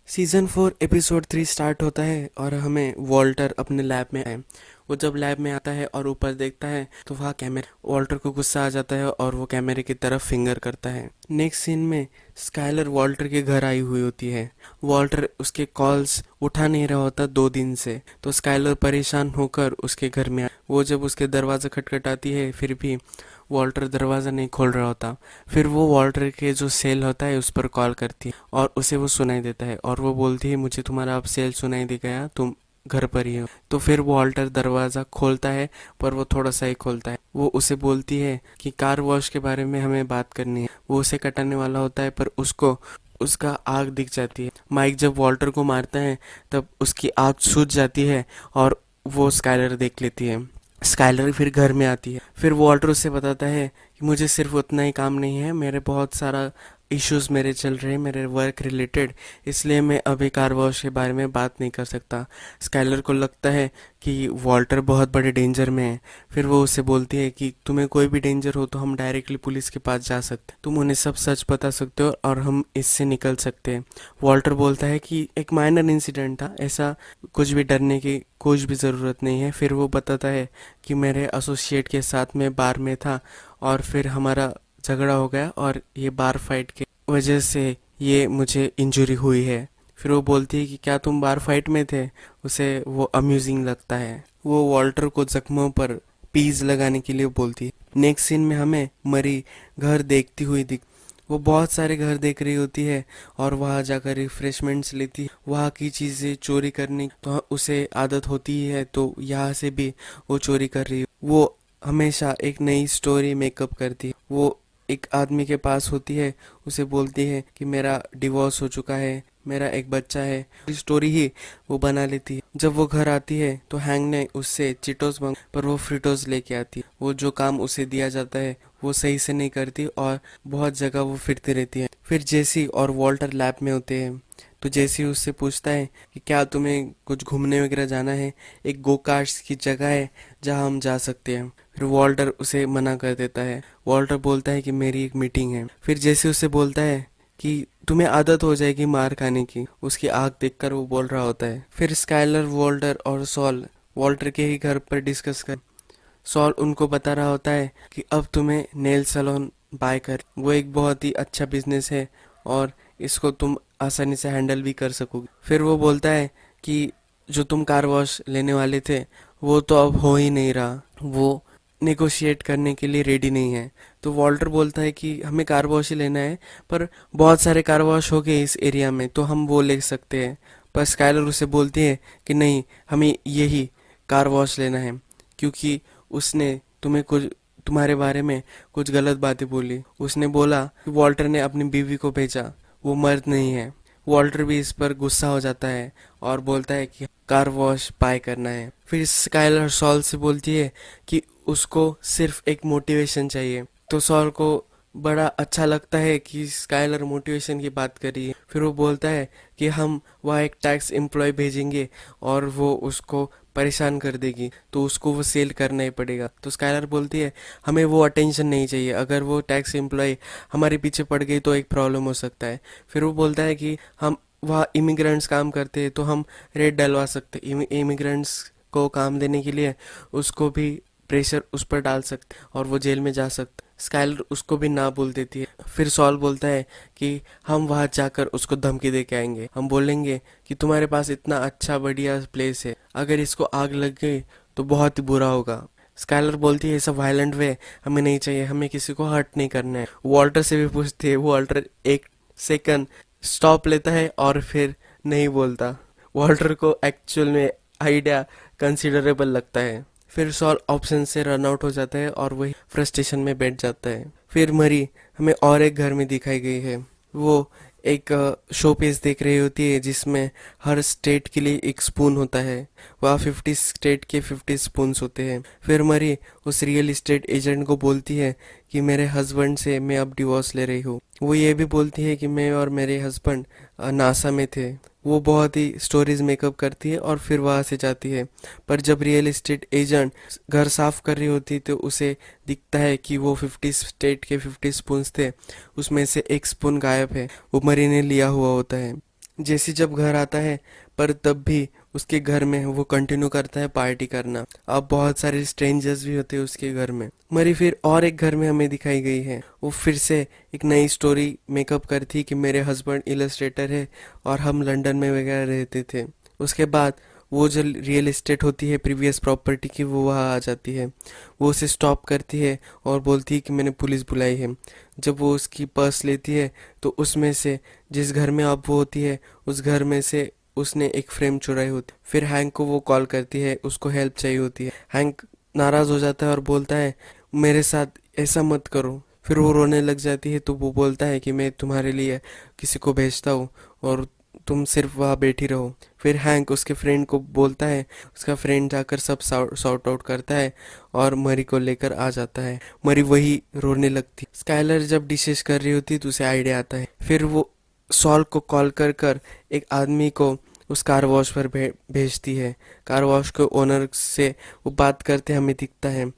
Season 4 episode 3 start होता है और हमें वॉल्टर अपने लैब में आए। वो जब लैब में आता है और ऊपर देखता है तो वहाँ कैमरे वॉल्टर को गुस्सा आ जाता है और वो कैमरे की तरफ फिंगर करता है। नेक्स्ट सीन में स्काइलर वॉल्टर के घर आई हुई होती है। वॉल्टर उसके कॉल्स उठा नहीं रहा होता 2 दिन से, तो स्काइलर परेशान होकर उसके घर में वो जब उसके दरवाज़ा खटखटाती है फिर भी वॉल्टर दरवाज़ा नहीं खोल रहा होता। फिर वो वॉल्टर के जो सेल होता है उस पर कॉल करती है और उसे वो सुनाई देता है और वो बोलती है मुझे तुम्हारा अब सेल सुनाई दे गया, तुम घर पर ही हो। तो फिर वॉल्टर दरवाज़ा खोलता है पर वो थोड़ा सा ही खोलता है। वो उसे बोलती है कि कार वॉश के बारे में हमें बात करनी है। वो उसे कटाने वाला होता है पर उसको उसका आग दिख जाती है। माइक जब वॉल्टर को मारता है तब उसकी आग सूझ जाती है और वो स्काइलर देख लेती है। स्काइलर फिर घर में आती है। फिर वॉल्टर उसे बताता है कि मुझे सिर्फ उतना ही काम नहीं है, मेरे बहुत सारा इश्यूज मेरे चल रहे हैं मेरे वर्क रिलेटेड, इसलिए मैं अभी कार वॉश के बारे में बात नहीं कर सकता। स्काइलर को लगता है कि वॉल्टर बहुत बड़े डेंजर में है। फिर वो उसे बोलती है कि तुम्हें कोई भी डेंजर हो तो हम डायरेक्टली पुलिस के पास जा सकते हैं, तुम उन्हें सब सच बता सकते हो और हम इससे निकल सकते हैं। वॉल्टर बोलता है कि एक माइनर इंसिडेंट था, ऐसा कुछ भी डरने की कुछ भी ज़रूरत नहीं है। फिर वो बताता है कि मेरे एसोसिएट के साथ में बार में था और फिर हमारा झगड़ा हो गया और ये बार फाइट के वजह से ये मुझे इंजरी हुई है। फिर वो बोलती है कि क्या तुम बार फाइट में थे। उसे वो अम्यूजिंग लगता है। वो वॉल्टर को जख्मों पर पीस लगाने के लिए बोलती है। नेक्स्ट सीन में हमें मरी घर देखती हुई दिख वो बहुत सारे घर देख रही होती है और वहाँ जाकर रिफ्रेशमेंट्स लेती है। वहाँ की चीज़ें चोरी करने तो उसे आदत होती ही है, तो यहाँ से भी वो चोरी कर रही है। वो हमेशा एक नई स्टोरी मेकअप करती है। वो एक आदमी के पास होती है, उसे बोलती है कि मेरा डिवोर्स हो चुका है, मेरा एक बच्चा है। स्टोरी ही वो बना लेती है। जब वो घर आती है तो हैंग ने उससे चिटोस मांग पर वो फ्रिटोस लेके आती है। वो जो काम उसे दिया जाता है वो सही से नहीं करती और बहुत जगह वो फिरती रहती है। फिर जेसी और वॉल्टर लैब में होते हैं तो जेसी उससे पूछता है कि क्या तुम्हें कुछ घूमने वगैरह जाना है, एक गो कार्ट्स की जगह है जहाँ हम जा सकते हैं। फिर वॉल्टर उसे मना कर देता है। वॉल्टर बोलता है कि मेरी एक मीटिंग है। फिर जेसी उसे बोलता है कि तुम्हें आदत हो जाएगी मार खाने की। उसकी आग देखकर वो बोल रहा होता है। फिर स्काइलर वॉल्टर और सॉल वॉल्टर के ही घर पर डिस्कस कर सॉल उनको बता रहा होता है कि अब तुम्हें नेल सैलून बाय कर, वो एक बहुत ही अच्छा बिजनेस है और इसको तुम आसानी से हैंडल भी कर सकोगे। फिर वो बोलता है कि जो तुम कार वॉश लेने वाले थे वो तो अब हो ही नहीं रहा, वो नेगोशिएट करने के लिए रेडी नहीं है। तो वॉल्टर बोलता है कि हमें कार वॉश ही लेना है पर बहुत सारे कार वॉश हो गए इस एरिया में तो हम वो ले सकते हैं। पर स्काइलर उसे बोलती है कि नहीं, हमें यही कार वॉश लेना है क्योंकि उसने तुम्हें कुछ तुम्हारे बारे में कुछ गलत बातें बोली। उसने बोला कि वॉल्टर ने अपनी बीवी को भेजा, वो मर्द नहीं है। वॉल्टर भी इस पर गुस्सा हो जाता है और बोलता है कि कार वॉश बाय करना है। फिर स्काइलर सॉल से बोलती है कि उसको सिर्फ एक मोटिवेशन चाहिए। तो सॉल को बड़ा अच्छा लगता है कि स्काइलर मोटिवेशन की बात कर रही है। फिर वो बोलता है कि हम वहाँ एक टैक्स एम्प्लॉय भेजेंगे और वो उसको परेशान कर देगी तो उसको वो सेल करना ही पड़ेगा। तो स्काइलर बोलती है हमें वो अटेंशन नहीं चाहिए, अगर वो टैक्स एम्प्लॉय हमारे पीछे पड़ गई तो एक प्रॉब्लम हो सकता है। फिर वो बोलता है कि हम वहाँ इमिग्रेंट्स काम करते हैं तो हम रेड डलवा सकते इमिग्रेंट्स को काम देने के लिए उसको भी प्रेशर उस पर डाल सकते और वो जेल में जा सकता। स्काइलर उसको भी ना बोल देती है। फिर सॉल बोलता है कि हम वहां जाकर उसको धमकी दे के आएंगे, हम बोलेंगे कि तुम्हारे पास इतना अच्छा बढ़िया प्लेस है, अगर इसको आग लग गई तो बहुत ही बुरा होगा। स्काइलर बोलती है ऐसा वायलेंट वे हमें नहीं चाहिए, हमें किसी को हर्ट नहीं करना है। वॉल्टर से भी पूछती है। वॉल्टर एक सेकंड स्टॉप लेता है और फिर नहीं बोलता। वॉल्टर को एक्चुअल में आइडिया कंसिडरेबल लगता है। फिर सॉल ऑप्शन से रन आउट हो जाता है और वही फ्रस्ट्रेशन में बैठ जाता है। फिर मरी हमें और एक घर में दिखाई गई है। वो एक शो पीस देख रही होती है जिसमें हर स्टेट के लिए एक स्पून होता है। वहाँ 50 स्टेट के 50 स्पून्स होते हैं। फिर मरी उस रियल इस्टेट एजेंट को बोलती है कि मेरे हस्बैंड से मैं अब डिवोर्स ले रही हूँ। वो ये भी बोलती है कि मैं और मेरे हस्बैंड नासा में थे। वो बहुत ही स्टोरीज मेकअप करती है और फिर वहाँ से जाती है। पर जब रियल एस्टेट एजेंट घर साफ कर रही होती तो उसे दिखता है कि वो 50 स्टेट के 50 स्पून्स थे, उसमें से एक स्पून गायब है, वो मरी ने लिया हुआ होता है। जैसे जब घर आता है, पर तब भी उसके घर में वो कंटिन्यू करता है पार्टी करना। अब बहुत सारे स्ट्रेंजर्स भी होते हैं उसके घर में। मरी फिर और एक घर में हमें दिखाई गई है। वो फिर से एक नई स्टोरी मेकअप करती कि मेरे हस्बैंड इलस्ट्रेटर है और हम लंदन में वगैरह रहते थे। उसके बाद वो जो रियल एस्टेट होती है प्रीवियस प्रॉपर्टी की, वो वहाँ आ जाती है। वो उसे स्टॉप करती है और बोलती है कि मैंने पुलिस बुलाई है। जब वो उसकी पर्स लेती है तो उसमें से, जिस घर में अब वो होती है, उस घर में से उसने एक फ्रेम चुराई होती। फिर हैंक को वो कॉल करती है, उसको हेल्प चाहिए होती है। हैंक नाराज हो जाता है और बोलता है मेरे साथ ऐसा मत करो। फिर वो रोने लग जाती है तो वो बोलता है कि मैं तुम्हारे लिए किसी को भेजता हूँ और तुम सिर्फ वहाँ बैठी रहो। फिर हैंक उसके फ्रेंड को बोलता है, उसका फ्रेंड जाकर सब सॉर्ट आउट करता है और मरी को लेकर आ जाता है। मरी वही रोने लगती। स्काइलर जब डिशेस कर रही होती तो उसे आइडिया आता है। फिर वो सॉल को कॉल कर कर एक आदमी को उस कार वॉश पर भेजती है। कार वॉश के ओनर से वो बात करते हमें दिखता है।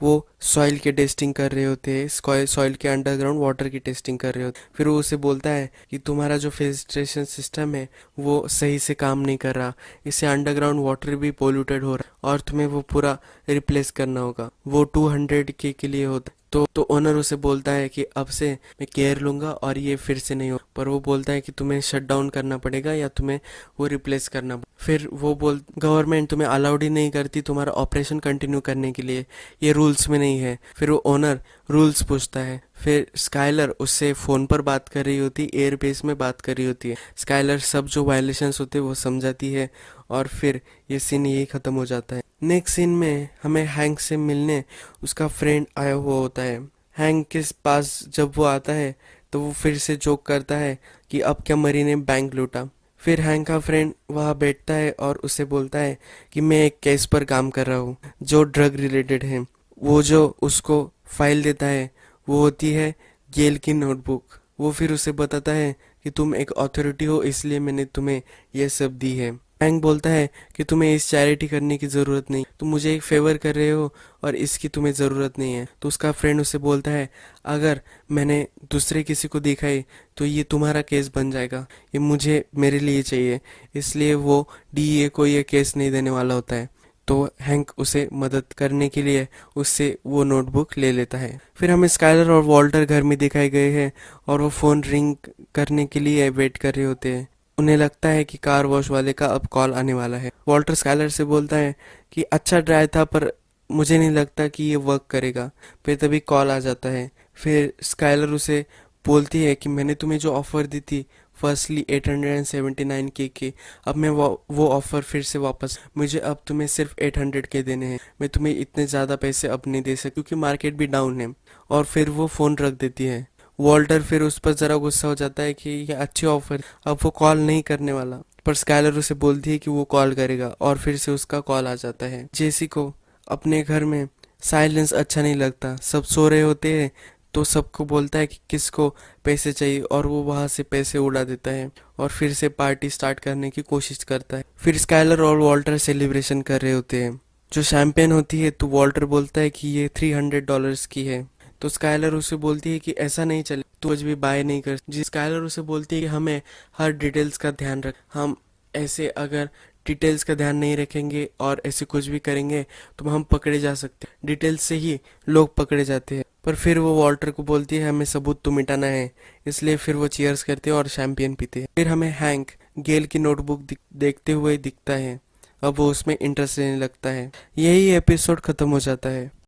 वो सॉइल के टेस्टिंग कर रहे होते हैं, सॉइल के अंडरग्राउंड वाटर की टेस्टिंग कर रहे होते। फिर वो उसे बोलता है कि तुम्हारा जो फिल्ट्रेशन सिस्टम है वो सही से काम नहीं कर रहा, इससे अंडरग्राउंड वाटर भी पोल्यूटेड हो रहा है और तुम्हें वो पूरा रिप्लेस करना होगा। वो 200K के लिए होता है। तो ओनर उसे बोलता है कि अब से मैं केयर लूंगा और ये फिर से नहीं हो। पर वो बोलता है कि तुम्हें शट डाउन करना पड़ेगा या तुम्हें वो रिप्लेस करना। फिर वो बोल गवर्नमेंट तुम्हें अलाउड ही नहीं करती तुम्हारा ऑपरेशन कंटिन्यू करने के लिए, ये रूल्स में नहीं है। फिर वो ओनर रूल्स पूछता है। फिर स्काइलर उससे फ़ोन पर बात कर रही होती, एयरबेस में बात कर रही होती है। स्काइलर सब जो वायलेशंस होते हैं वो समझाती है और फिर ये सीन यही ख़त्म हो जाता है। नेक्स्ट सीन में हमें हैंक से मिलने उसका फ्रेंड आया हुआ होता है। हैंक के पास जब वो आता है तो वो फिर से जोक करता है कि अब क्या मरी ने बैंक लूटा। फिर हैंक का फ्रेंड वहाँ बैठता है और उसे बोलता है कि मैं एक केस पर काम कर रहा हूँ जो ड्रग रिलेटेड है। वो जो उसको फाइल देता है वो होती है गेल की नोटबुक। वो फिर उसे बताता है कि तुम एक अथॉरिटी हो इसलिए मैंने तुम्हें ये सब दी है। हैंक बोलता है कि तुम्हें इस चैरिटी करने की ज़रूरत नहीं, तुम मुझे एक फेवर कर रहे हो और इसकी तुम्हें ज़रूरत नहीं है। तो उसका फ्रेंड उसे बोलता है अगर मैंने दूसरे किसी को दिखाई तो ये तुम्हारा केस बन जाएगा, ये मुझे मेरे लिए चाहिए। इसलिए वो डीईए को ये केस नहीं देने वाला होता है। तो हैंक उसे मदद करने के लिए उससे वो नोटबुक ले लेता है। फिर हमें स्काइलर और वॉल्टर घर में दिखाए गए हैं और वो फ़ोन रिंग करने के लिए वेट कर रहे होते हैं। उन्हें लगता है कि कार वॉश वाले का अब कॉल आने वाला है। वॉल्टर स्काइलर से बोलता है कि अच्छा ट्राई था पर मुझे नहीं लगता कि ये वर्क करेगा। फिर तभी कॉल आ जाता है। फिर स्काइलर उसे बोलती है कि मैंने तुम्हें जो ऑफ़र दी थी फर्स्टली 879K के, अब मैं वो ऑफ़र फिर से वापस, मुझे अब तुम्हें सिर्फ 800K देने हैं। मैं तुम्हें इतने ज़्यादा पैसे अब नहीं दे सकती क्योंकि मार्केट भी डाउन है। और फिर वो फ़ोन रख देती है। वॉल्टर फिर उस पर ज़रा गुस्सा हो जाता है कि ये अच्छी ऑफ़र, अब वो कॉल नहीं करने वाला। पर स्काइलर उसे बोलती है कि वो कॉल करेगा और फिर से उसका कॉल आ जाता है। जेसी को अपने घर में साइलेंस अच्छा नहीं लगता। सब सो रहे होते हैं तो सबको बोलता है कि किसको पैसे चाहिए और वो वहाँ से पैसे उड़ा देता है और फिर से पार्टी स्टार्ट करने की कोशिश करता है। फिर स्काइलर और वॉल्टर सेलिब्रेशन कर रहे होते हैं। जो शैम्पेन होती है तो वॉल्टर बोलता है कि ये $300 की है। तो स्काइलर उसे बोलती है कि ऐसा नहीं चले, तू कुछ भी बाय नहीं कर। जी स्काइलर उसे बोलती है कि हमें हर डिटेल्स का ध्यान रख, हम ऐसे अगर डिटेल्स का ध्यान नहीं रखेंगे और ऐसे कुछ भी करेंगे तो हम पकड़े जा सकते हैं। डिटेल्स से ही लोग पकड़े जाते हैं। पर फिर वो वॉल्टर को बोलती है हमें सबूत तो मिटाना है। इसलिए फिर वो चीयर्स करते हैं और शैम्पियन पीते हैं। फिर हमें हैंक गेल की नोटबुक देखते हुए दिखता है। अब वो उसमें इंटरेस्ट लेने लगता है। यही एपिसोड खत्म हो जाता है।